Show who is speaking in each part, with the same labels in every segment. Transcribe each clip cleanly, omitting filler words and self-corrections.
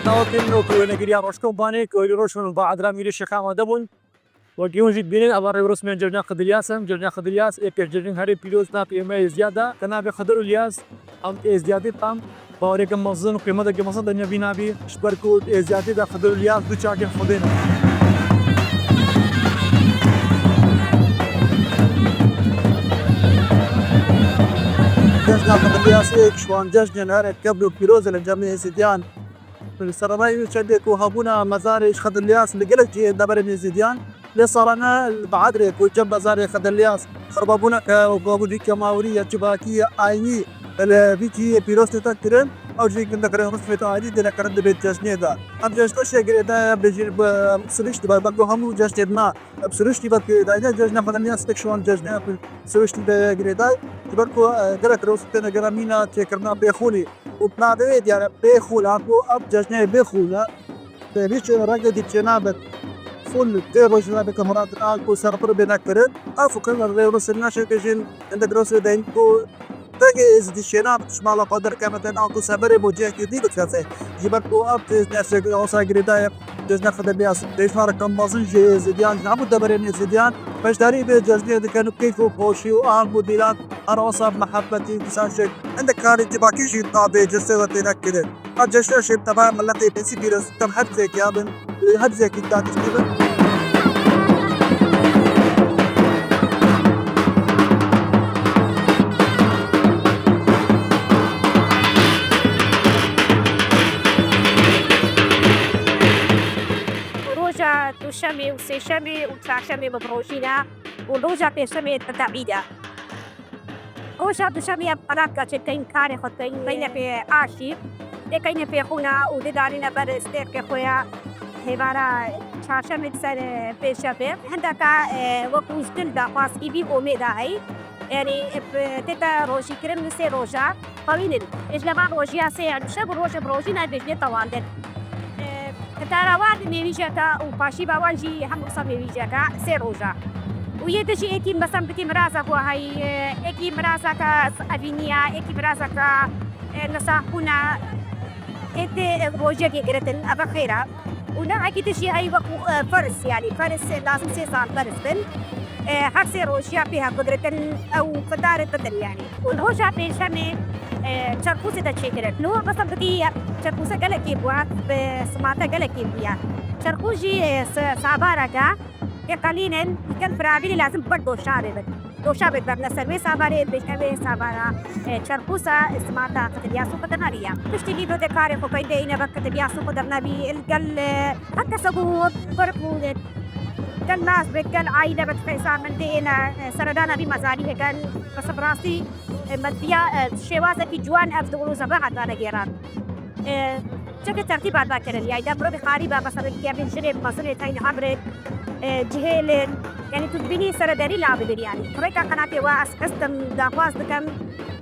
Speaker 1: داوتن وكونجريا روش كومباني كويروشون بعد رامير الشيخ دبون وكيون جد بينن أبغى رسمي جرنا خدرياسم جرنا خدرياس جرنا هاري بيلوز نا بيما زيادة كنا بخدر الياس أم زيادة تام باوريك مخزن وقيمة كمصدر دنيا بينا بي شبركو زيادة بخدر الياس بتشاكين خدينا جرنا خدرياس شوان جرنا هاري كبلو بيلوز الجميع زيدان السرماي يشدك وهابونا مزاري خد الياس اللي قلت جي دبر زيدان اللي صارنا بعدرك وجنب مزاري خد الياس خربابونا وقابو ديك ماورية جباكية عيني اللي بيجي بيروس تذكرن او جي كنا كره رسمة عادي دنا كرد بيت جشني دا ام جشنو شيء دا بيجي بسريش تبع بقو هم جشننا بسريش تبع دا جشنا خد الياس تكشون جشنا بسريش تبع غريدا تبركو قرأت روستنا جرامينا تكرنا بيخولي وبناديت يعني بيخول اكو اب جشنه بيخولا بيش راجل دي جنابت فل تيروج لا بكاميرات اكو سربر بنكرن افو كان الرئيس الناشئ كجين عند دروس دينكو تجهز دي شناب شمال قدر كمان اكو سبر بوجه كدي بتكاسه جبرتو اب ناشئ اوسا غريدا جزنا خد الناس ليش رقم مازن جي زيدان نعم دبرين زيدان باش داري بجزني كانوا كيفو بوشي وان موديلات انا وصاب محبتي بسانشك عندك كان انتباكي شي طابع جسدتنا كده الجشة شيء تبع ملتي بيسي بيرس تم حد زي كيابن حد زي كده تشتغل
Speaker 2: روجا دوشمي وسيشمي وتراشمي ببروجينا وروجا بيشمي تتعبيدا روجا دوشمي بقراكا تكين كاري خطين بين في عاشي لكن في خونا ودارينا برستيك خويا هبارا چاشم سر پیشابه هندکا وقوز دل دا پاس ایبی اومده هی یعنی تتا روشی کرم نسه روجا پوینن اجلما روجیا سه شب روج بروجی نبیشی تواندن تراوان میویجا کا و پاشی باوانجی هم وصل میویجا کا سه روجا ويدشي اكي مثلا بتي مراسا هو هاي اكي مراسا كا افينيا اكي مراسا كا نصاحونا انت روجا كي قرتن ابا خيرا ونا اكيد شيء هاي وقو فرس يعني فرس لازم سيصان فرس بن حكسي روجا فيها قدرة او قدارة بدل يعني والروجا بيشامي شرقوسي تشكرت نو بس بدي شرقوسة قلقي بوات بسماتا قلقي بيا شرقوجي صعبارة قليلا كان فرابيلي لازم برضو شارب دوشابك بابنا سروي ساباري بيشابي سابارا شرقوسا اسماتا كتبياسو قدرناريا تشتغي بده كاري خو كيدي انا بكتبياسو قدرنابي القل حتى سبو برقو كان ناس بكل عائلة بتفيسان من دينا سردانا بمزاري كان بس براسي مدفيا شوازة في جوان أفضلوا زباعة أنا جيران شكل ترتيبات باكر اللي عيدا برو بخاربة مثلا كيابين شرب مصري تاين عبرك جهيلن يعني تبيني سرداري لعبدر يعني فريقا قناتي واس قسم داخواز دكم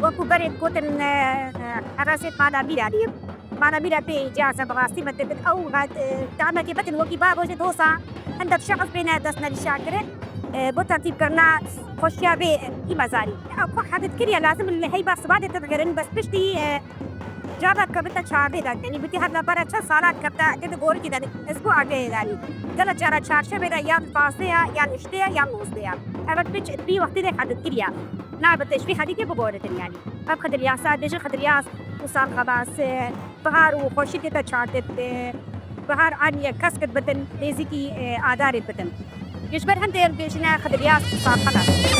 Speaker 2: وكو بريد كوتن حراسة معنا بيرا بي إجازة براسي مدد أو غاد تعمل كيبتن وكي بابو جد هوسا عندك شخص بينا دسنا لشاكرة بترتيب كرنا خوشيا بي مزاري أو حدد كريا لازم اللي هي بس بعد تتغيرن بس بشتي جابت كبتة شعبي ده يعني بتي هذا برا 6 سالات كبتة كده غور كده أسبوع كده يعني قالوا جرى شارشة بيدا يام فاصية يام إشتيا يام نوزديا أبد بيج بي وقت ده حدد كريا نعم تشبيه حديث بقولة يعني أب خدر ياسا ديش خدر ياس وصار خلاص بهار وخوشي كده شارتت بهار عني كسكت بدن ليزيكي آدار بدن يشبه هندير بيشنا خدر ياس وصار خلاص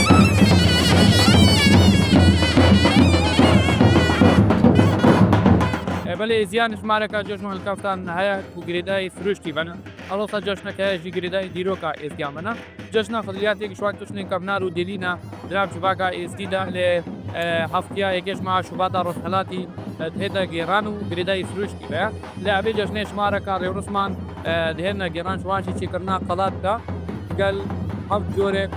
Speaker 3: بله زیانش مارکا جشن هلکافتان هیا کو گریدای فروشتی بنا الله جشن که جی گریدای دیروکا ازیان بنا جشن خدلیاتی که شوان توشنین کبنار و دلینا درام شباکا ازدیدا ل هفتیا یکش مع شباتا رسالتی هدا گیرانو گریدای فروشتی بیا لعبه جشنش مارکا ریورسمان دهنا گیران شوانشی چی کرنا قلات کا قال هفت جوره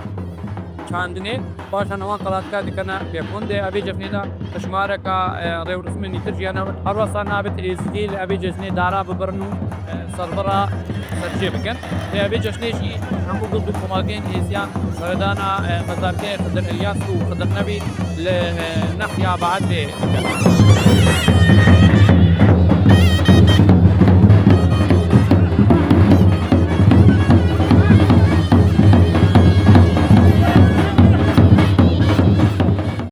Speaker 3: چاندنه باشه نوان قلات کا دکنا بیکونده ابی جشنی دا شماره کا ریو رسمی نیترجیانا هر واسه نابت ازدیل ابی جشنی دارا ببرنو سربرا سرچه بکن ابی جشنی شی همو قلدو کمالگین ازیان سردانا مزارکه خدر الیاس و خدر نبی لنحیا بعد